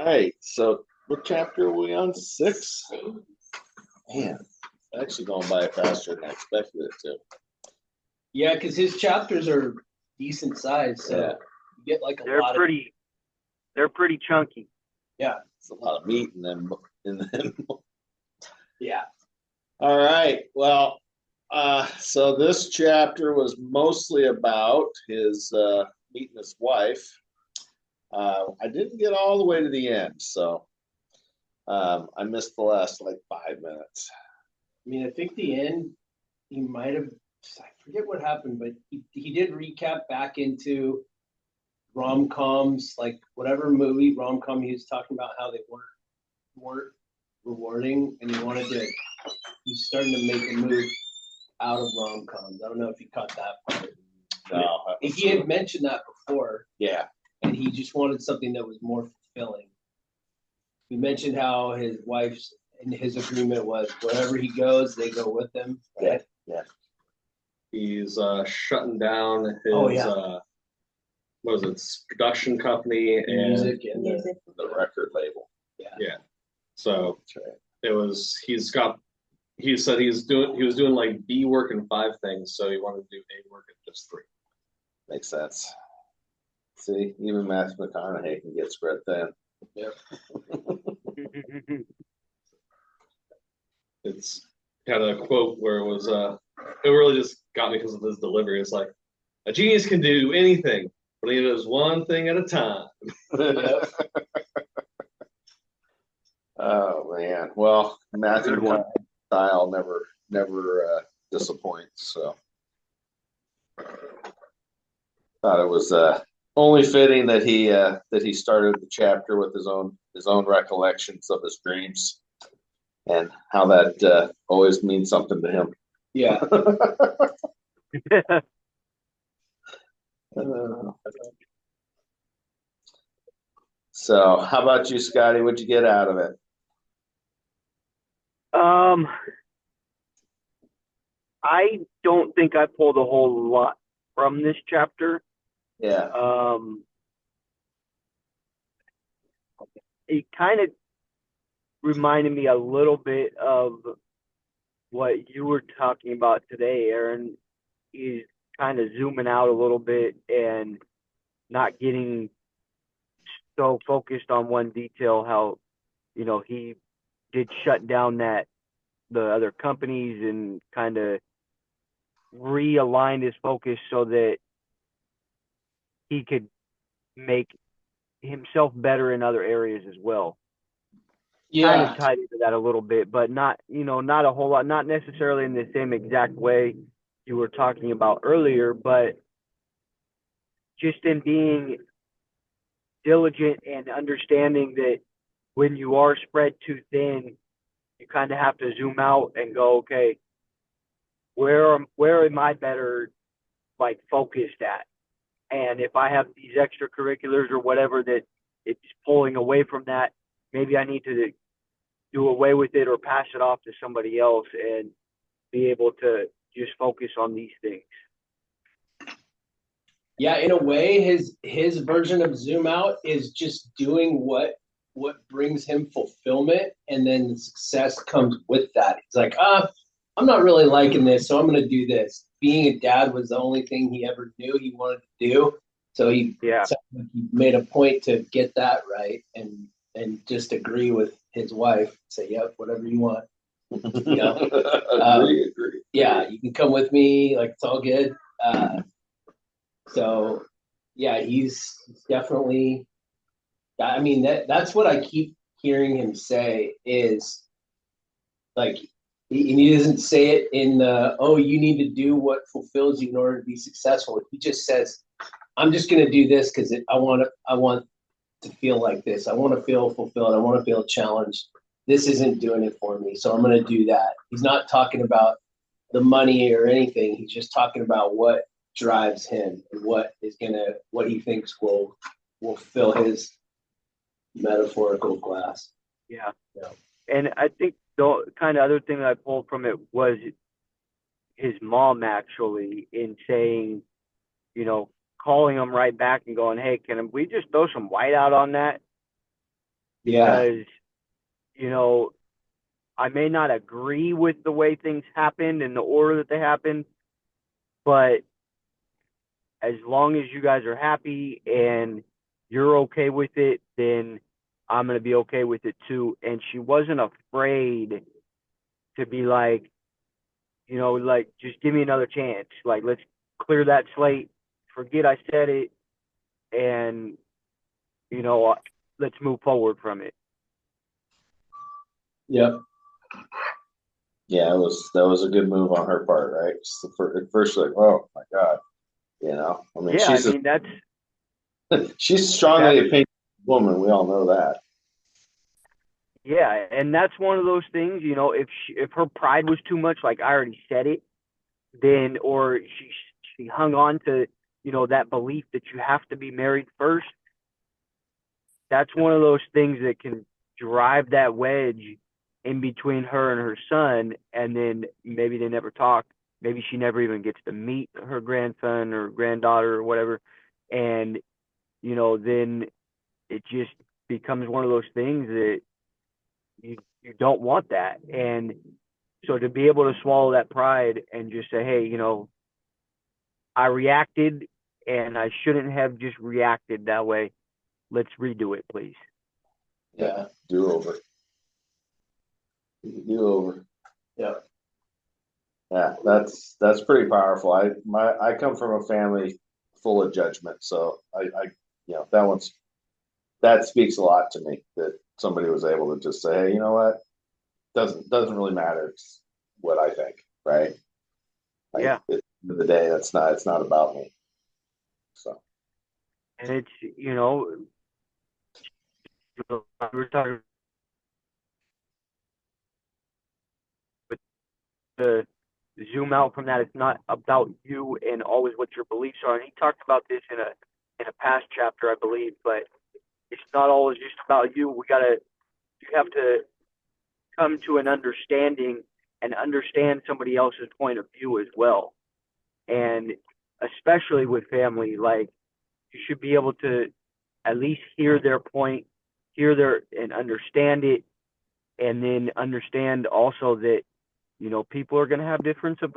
right. So what chapter are we on? 6? Man, it's actually going by faster than I expected it to. Yeah, because his chapters are decent size, so Yeah. you get like a They're lot pretty. They're pretty chunky. Yeah, It's a lot of meat in them. yeah. All right. Well, so this chapter was mostly about his meeting his wife. I didn't get all the way to the end, so I missed the last like 5 minutes. I mean, I think the end he might have. I forget what happened, but he did recap back into rom-coms, like whatever movie rom-com he was talking about, how they weren't rewarding, and he wanted to. He's starting to make a move out of rom-coms. I don't know if you caught that part. No, He had mentioned that before, yeah, and he just wanted something that was more fulfilling. He mentioned how his wife's and his agreement was wherever he goes, they go with him. Right? yeah. He's shutting down his what is it, production company and Music and The record label. yeah. So That's right. he said he was doing like B work in 5 things, so he wanted to do A work in just 3. Makes sense. See, even Matthew McConaughey can get spread thin. Yep. It's had a quote where it was it really just got me because of his delivery. It's like a genius can do anything, but he does one thing at a time. Yep. Oh man. Well, Matthew Good one. McConaughey's style never disappoints. So thought it was only fitting that he started the chapter with his own recollections of his dreams and how that always means something to him. Yeah. So, how about you, Scotty? What'd you get out of it? I don't think I pulled a whole lot from this chapter. Yeah. It kind of reminded me a little bit of what you were talking about today, Aaron. Is kind of zooming out a little bit and not getting so focused on one detail. How he did shut down the other companies and kind of realigned his focus so that he could make himself better in other areas as well. Kind of tied into that a little bit, but not a whole lot, not necessarily in the same exact way you were talking about earlier, but just in being diligent and understanding that when you are spread too thin, you kind of have to zoom out and go, okay, where am I better like focused at? And if I have these extracurriculars or whatever that it's pulling away from that, maybe I need to do away with it or pass it off to somebody else and be able to just focus on these things. Yeah, in a way, his version of zoom out is just doing what brings him fulfillment, and then the success comes with that. He's like, I'm not really liking this, so I'm going to do this. Being a dad was the only thing he ever knew he wanted to do, so he made a point to get that right and just agree with his wife. Say, yep, whatever you want. Agree. Yeah, you can come with me. Like, it's all good. So, yeah, he's definitely. I mean, that's what I keep hearing him say is like he doesn't say it in the you need to do what fulfills you in order to be successful. He just says, I'm just going to do this because I want to feel like this. I want to feel fulfilled. I want to feel challenged. This isn't doing it for me, so I'm going to do that. He's not talking about the money or anything. He's just talking about what drives him and what he thinks will fill his metaphorical glass. Yeah. And I think the kind of other thing that I pulled from it was his mom actually in saying, calling him right back and going, hey, can we just throw some white out on that? Yeah. because, you know, I may not agree with the way things happened and the order that they happened, but as long as you guys are happy and you're okay with it, then I'm going to be okay with it too. And she wasn't afraid to be like, like, just give me another chance. Like, let's clear that slate, forget I said it, and, you know, let's move forward from it. Yep. Yeah, that was a good move on her part, right? At first, like, oh my God, I mean, Yeah, I mean, she's a strongly that's, opinionated woman. We all know that. yeah, and that's one of those things, if her pride was too much, like I already said it, then, or she hung on to, that belief that you have to be married first. That's one of those things that can drive that wedge in between her and her son, and then maybe they never talk. Maybe she never even gets to meet her grandson or granddaughter or whatever, and then it just becomes one of those things that you don't want that. And so to be able to swallow that pride and just say, hey, I reacted and I shouldn't have just reacted that way. Let's redo it, please. Yeah, do over. Do over. Yeah. Yeah, that's pretty powerful. I come from a family full of judgment, so that speaks a lot to me that somebody was able to just say, hey, you know what? Doesn't really matter. It's what I think, right? Like Yeah. at the end of the day, it's not about me. So And it's, we were talking with the zoom out from that. It's not about you and always what your beliefs are. And he talked about this in a past chapter, I believe, but it's not always just about you. You have to come to an understanding and understand somebody else's point of view as well. And especially with family, like, you should be able to at least hear their point, and understand it, and then understand also that people are going to have difference of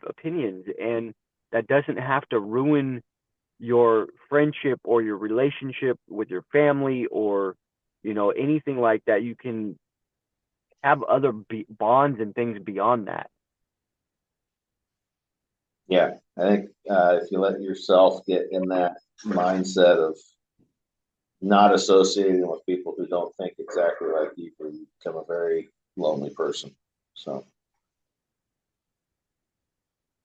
opinions, and that doesn't have to ruin your friendship or your relationship with your family or anything like that. You can have other bonds and things beyond that. yeah, I think if you let yourself get in that mindset of not associating with people who don't think exactly like you become a very lonely person. So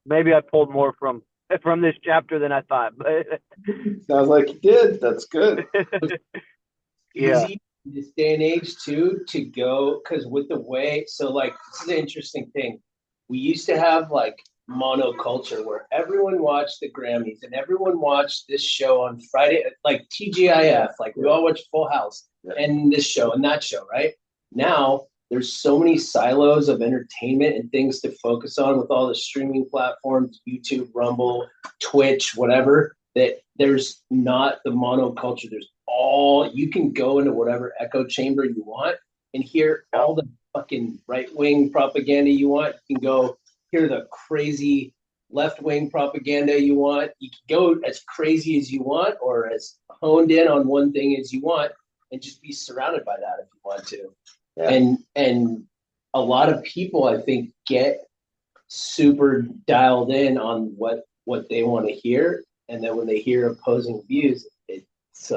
Maybe I pulled more from this chapter than I thought, but sounds like you did. That's good. yeah. Easy in this day and age too to go, because with the way, so like this is an interesting thing. We used to have like monoculture where everyone watched the Grammys and everyone watched this show on Friday, like TGIF, like we all watch Full House and this show and that show, right? Now there's so many silos of entertainment and things to focus on with all the streaming platforms, YouTube, Rumble, Twitch, whatever, that there's not the monoculture. There's all, you can go into whatever echo chamber you want and hear all the fucking right-wing propaganda you want. You can go hear the crazy left-wing propaganda you want. You can go as crazy as you want or as honed in on one thing as you want and just be surrounded by that if you want to. Yeah. And a lot of people, I think, get super dialed in on what they want to hear, and then when they hear opposing views, it's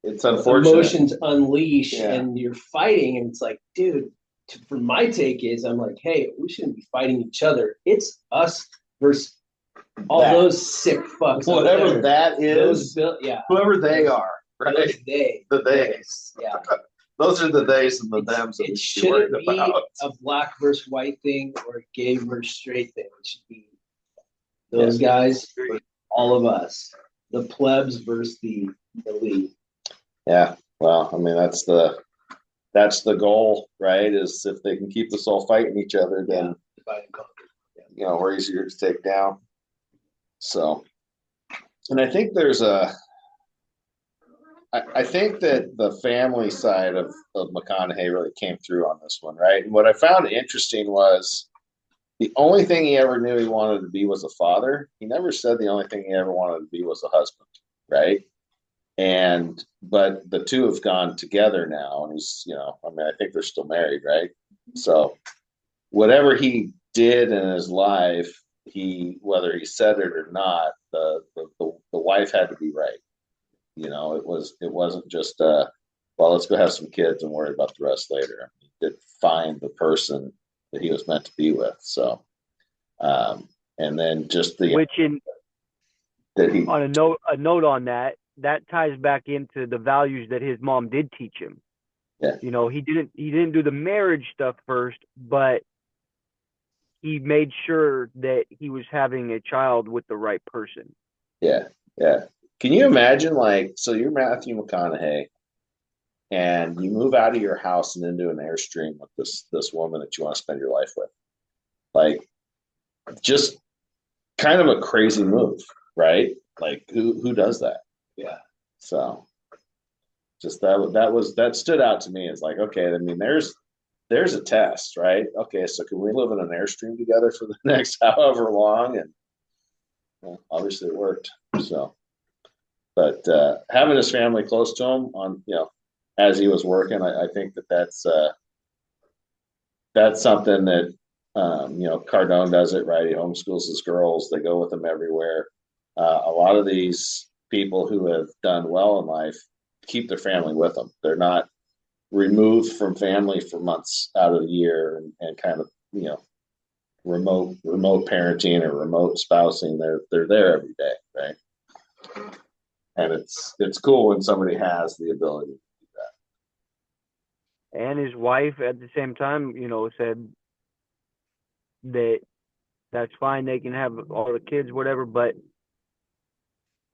unfortunate. Emotions unleash, and you're fighting, and it's like, dude. For my take is, I'm like, hey, we shouldn't be fighting each other. It's us versus all those sick fucks. Whatever that is, whoever they are, right? The theys. Yeah. Those are the theys and the thems. It shouldn't be a black versus white thing or a gay versus straight thing. It should be those guys versus all of us. The plebs versus the elite. Yeah. Well, I mean, that's the goal, right? Is if they can keep us all fighting each other, then we're easier to take down. So, and I think there's I think that the family side of McConaughey really came through on this one, right? And what I found interesting was the only thing he ever knew he wanted to be was a father. He never said the only thing he ever wanted to be was a husband, right? And but the two have gone together now, and he's, I mean, I think they're still married, right? So whatever he did in his life, whether he said it or not, the wife had to be right. It wasn't just well, let's go have some kids and worry about the rest later. He did find the person that he was meant to be with. So, and then just the Which in that he on a note on that ties back into the values that his mom did teach him. Yeah. He didn't do the marriage stuff first, but he made sure that he was having a child with the right person. Yeah, yeah. Can you imagine, like, so you're Matthew McConaughey, and you move out of your house and into an Airstream with this woman that you want to spend your life with, like, just kind of a crazy move, right? Like, who does that? Yeah. So, just that stood out to me. It's like, okay, I mean, there's a test, right? Okay, so can we live in an Airstream together for the next however long? And well, obviously it worked. So, but having his family close to him as he was working, I think that's something that Cardone does it right. He homeschools his girls. They go with him everywhere. A lot of these people who have done well in life keep their family with them. They're not removed from family for months out of the year and kind of remote parenting or remote spousing. They're there every day, right? And it's cool when somebody has the ability to do that. And his wife at the same time, said that that's fine, they can have all the kids, whatever, but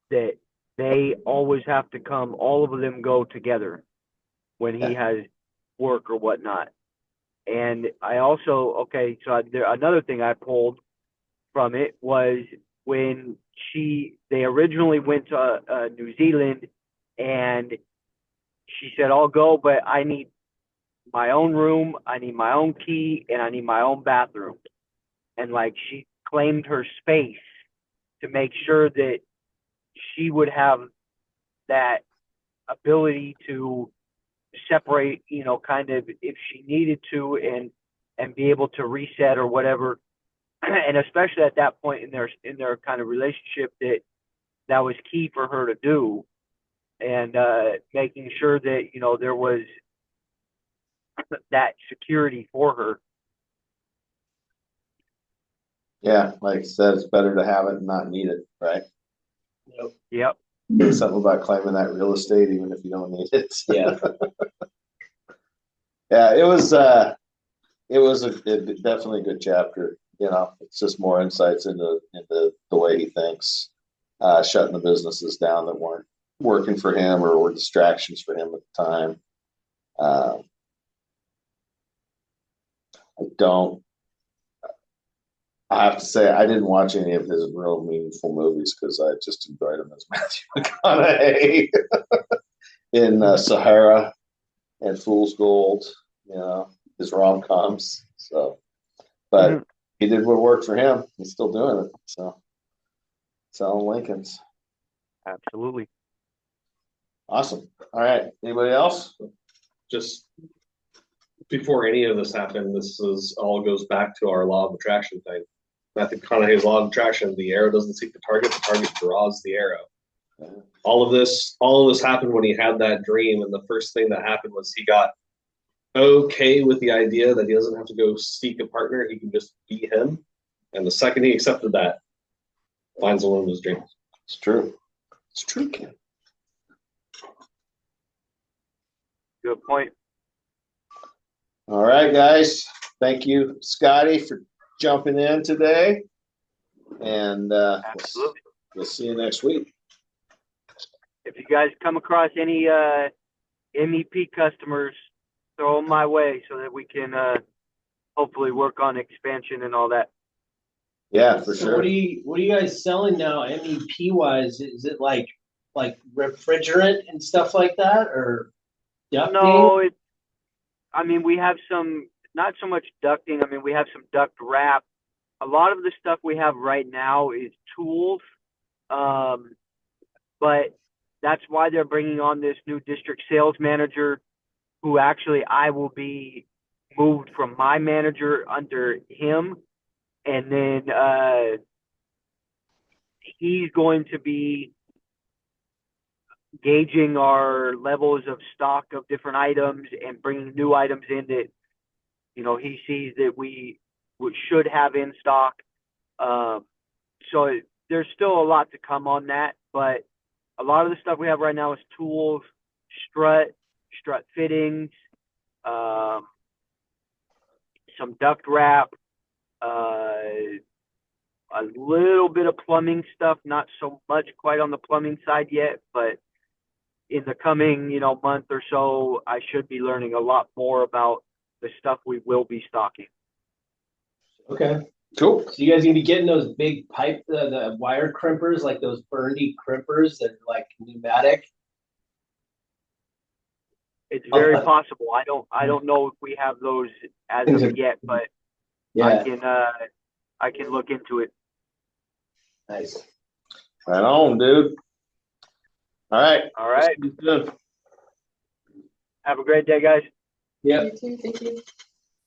that they always have to come, all of them go together when he has work or whatnot. And I also, another thing I pulled from it was when they originally went to New Zealand, and she said, I'll go, but I need my own room, I need my own key, and I need my own bathroom. And like, she claimed her space to make sure that she would have that ability to separate, kind of if she needed to, and be able to reset or whatever. And especially at that point in their kind of relationship, that was key for her to do, and making sure that there was that security for her. Yeah, like I said, it's better to have it and not need it, right? Yep. There's something about claiming that real estate even if you don't need it. Yeah. Yeah, it was definitely a good chapter. It's just more insights into the way he thinks, shutting the businesses down that weren't working for him or were distractions for him at the time. I have to say, I didn't watch any of his real meaningful movies because I just enjoyed him as Matthew McConaughey in Sahara and Fool's Gold, his rom-coms. So, but he did what worked for him. He's still doing it. So, selling Lincolns. Absolutely. Awesome. All right. Anybody else? Just before any of this happened, all goes back to our law of attraction thing. Matthew McConaughey's law of attraction: the arrow doesn't seek the target draws the arrow. Okay. All of this happened when he had that dream, and the first thing that happened was he got okay with the idea that he doesn't have to go seek a partner; he can just be him. And the second he accepted that, finds the one of his dreams. It's true. It's true, Ken. Good point. All right, guys. Thank you, Scotty, for jumping in today. And we'll see you next week. If you guys come across any MEP customers, throw them my way so that we can hopefully work on expansion and all that. Yeah, for sure. What are you guys selling now, MEP wise? Is it like like refrigerant and stuff like that, or ducting? No, I mean, we have some, not so much ducting. I mean, we have some duct wrap. A lot of the stuff we have right now is tools, but that's why they're bringing on this new district sales manager, who actually I will be moved from my manager under him, and then he's going to be gauging our levels of stock of different items and bringing new items in that, you know, he sees that we should have in stock. So there's still a lot to come on that, but a lot of the stuff we have right now is tools, strut fittings, some duct wrap, a little bit of plumbing stuff, not so much quite on the plumbing side yet, but in the coming, you know, month or so, I should be learning a lot more about the stuff we will be stocking. Okay. Cool. So you guys gonna be getting those big pipe, the wire crimpers, like those Burndy crimpers that are like pneumatic? It's very possible. I don't know if we have those as of yet, but yeah, I can look into it. Nice. Right on, dude. All right. All right. Good. Have a great day, guys. Yeah. You too. Thank you.